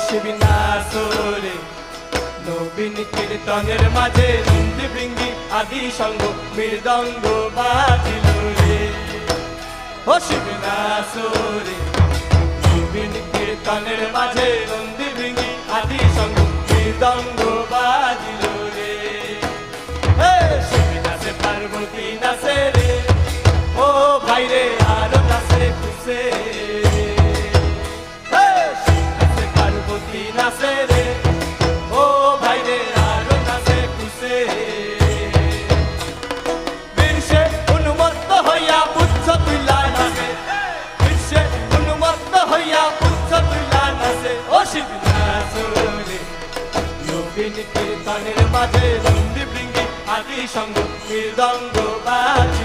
শিবনাসরে নবীন কীর্তনের মাঝে নন্দী বৃঙ্গি আদি সঙ্গ মৃদঙ্গ বাজিল রে। ও শিবনাসরে নবীন কীর্তনের মাঝে নন্দী বৃঙ্গি আদি সঙ্গ মৃদঙ্গ বাজিল রে। শিব নাচে পার্বতী নাচে রে, ও ভাইরে আরো নাচে খুশে। নাচে রে, ও ভাইরে আরো নাচে খুশে। বীরসে উন্মত্ত হইয়া উচ্চ তুইলা নাচে, বীরসে উন্মত্ত হইয়া উচ্চ তুইলা নাচে। ও শিবনাসরে নবীন কীর্তনের মাঝে নন্দী বৃঙ্গি আদি সঙ্গ মৃদঙ্গ বাজে।